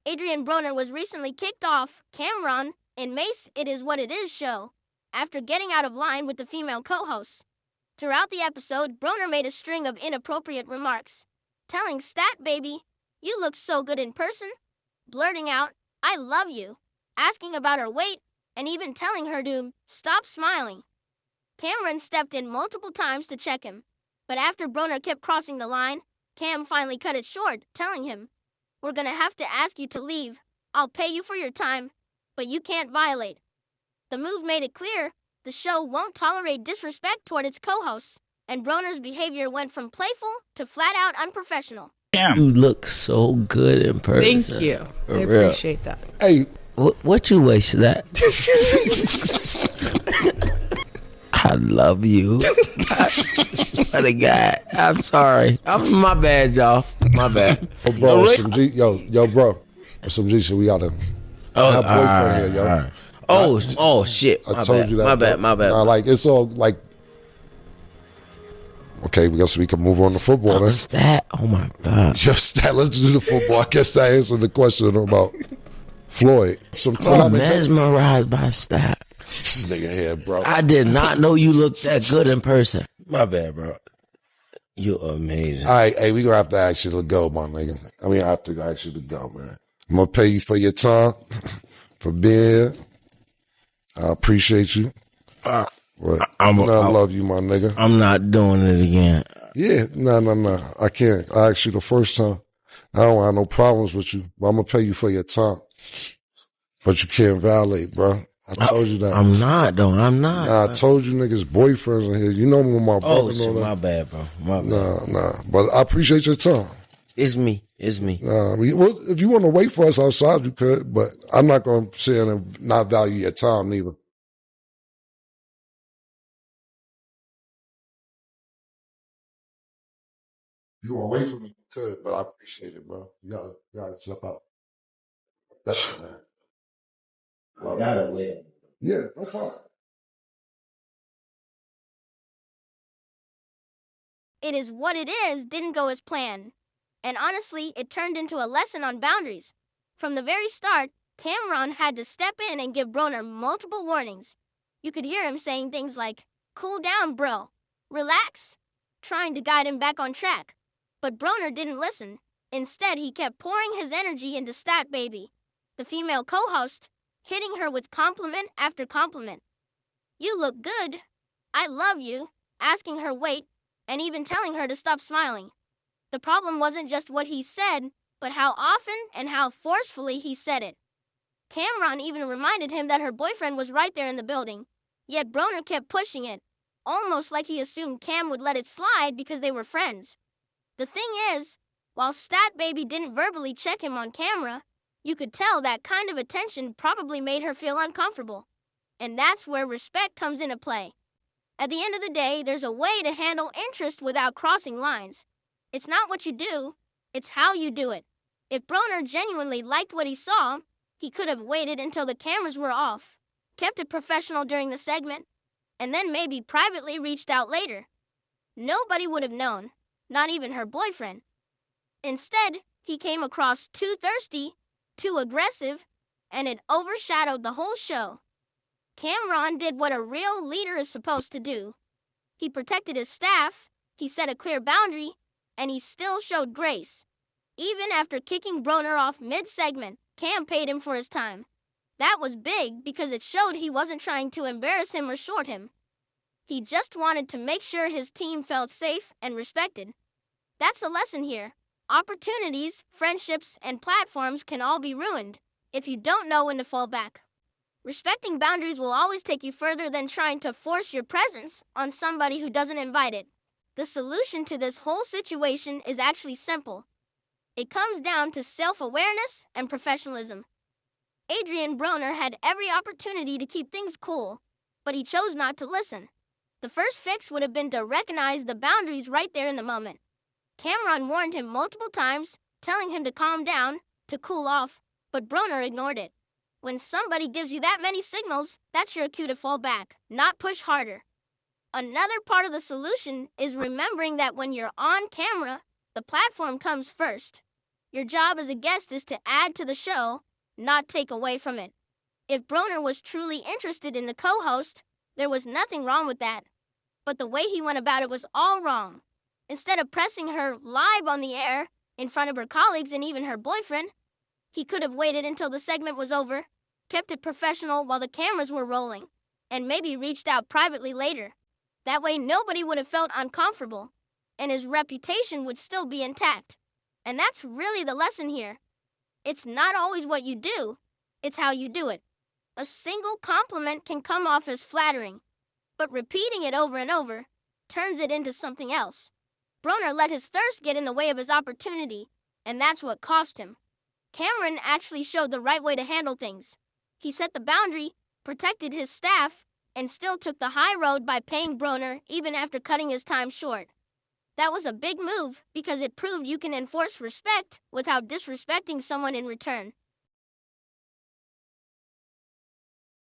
Adrien Broner was recently kicked off Cameron in Mace It Is What It Is show after getting out of line with the female co-hosts. Throughout the episode, Broner made a string of inappropriate remarks, telling Stat Baby, "You look so good in person," blurting out, "I love you," asking about her weight, and even telling her to stop smiling. Cameron stepped in multiple times to check him, but after Broner kept crossing the line, Cam finally cut it short, telling him, "We're gonna have to ask you to leave. I'll pay you for your time, but you can't violate." The move made it clear the show won't tolerate disrespect toward its co-hosts, and Broner's behavior went from playful to flat-out unprofessional. Damn. You look so good in person. Thank you. For I real. appreciate that. Hey, what you wasted that? I love you. What a guy. I'm sorry. My bad, y'all. My bad. Yo, bro, some G, yo, bro, some G shit. We gotta have boyfriend here, yo. Right. Oh, shit. I told you that. My bad. Nah, like it's all like. Okay, we can move on to football then. Stat. Oh my God. Just Stat. Let's do the football. I guess that answered the question about Floyd. I'm mesmerized by Stat. This nigga here, bro. I did not know you looked that good in person. My bad, bro. You're amazing. All right, hey, we gonna have to ask you to go, my nigga. I have to ask you to go, man. I'm gonna pay you for your time, for being here. I appreciate you. I love you, my nigga. I'm not doing it again. Yeah, no. I can't. I asked you the first time. I don't have no problems with you, but I'm gonna pay you for your time. But you can't violate, bro. I told you that. I'm not, though. I'm not. Nah, I told you niggas boyfriends in here. You know me with my brother and all that. My bad, bro. My bad. Nah. But I appreciate your time. It's me. Nah, well, if you want to wait for us outside, you could, but I'm not going to sit and not value your time neither. You want to wait for me? You could, but I appreciate it, bro. You gotta step out. That's it, man. I gotta wait. Yeah, no problem. It Is What It Is didn't go as planned, and honestly, it turned into a lesson on boundaries. From the very start, Cameron had to step in and give Broner multiple warnings. You could hear him saying things like, "Cool down, bro. Relax," trying to guide him back on track. But Broner didn't listen. Instead, he kept pouring his energy into Stat Baby, the female co-host, hitting her with compliment after compliment. "You look good," "I love you," asking her weight, and even telling her to stop smiling. The problem wasn't just what he said, but how often and how forcefully he said it. Cameron even reminded him that her boyfriend was right there in the building, yet Broner kept pushing it, almost like he assumed Cam would let it slide because they were friends. The thing is, while Stat Baby didn't verbally check him on camera, you could tell that kind of attention probably made her feel uncomfortable. And that's where respect comes into play. At the end of the day, there's a way to handle interest without crossing lines. It's not what you do, it's how you do it. If Broner genuinely liked what he saw, he could have waited until the cameras were off, kept it professional during the segment, and then maybe privately reached out later. Nobody would have known, not even her boyfriend. Instead, he came across too thirsty, too aggressive, and it overshadowed the whole show. Cameron did what a real leader is supposed to do. He protected his staff, he set a clear boundary, and he still showed grace. Even after kicking Broner off mid-segment, Cam paid him for his time. That was big because it showed he wasn't trying to embarrass him or short him. He just wanted to make sure his team felt safe and respected. That's the lesson here. Opportunities, friendships, and platforms can all be ruined if you don't know when to fall back. Respecting boundaries will always take you further than trying to force your presence on somebody who doesn't invite it. The solution to this whole situation is actually simple. It comes down to self-awareness and professionalism. Adrien Broner had every opportunity to keep things cool, but he chose not to listen. The first fix would have been to recognize the boundaries right there in the moment. Cameron warned him multiple times, telling him to calm down, to cool off, but Broner ignored it. When somebody gives you that many signals, that's your cue to fall back, not push harder. Another part of the solution is remembering that when you're on camera, the platform comes first. Your job as a guest is to add to the show, not take away from it. If Broner was truly interested in the co-host, there was nothing wrong with that. But the way he went about it was all wrong. Instead of pressing her live on the air, in front of her colleagues and even her boyfriend, he could have waited until the segment was over, kept it professional while the cameras were rolling, and maybe reached out privately later. That way nobody would have felt uncomfortable, and his reputation would still be intact. And that's really the lesson here. It's not always what you do, it's how you do it. A single compliment can come off as flattering, but repeating it over and over turns it into something else. Broner let his thirst get in the way of his opportunity, and that's what cost him. Cameron actually showed the right way to handle things. He set the boundary, protected his staff, and still took the high road by paying Broner even after cutting his time short. That was a big move because it proved you can enforce respect without disrespecting someone in return.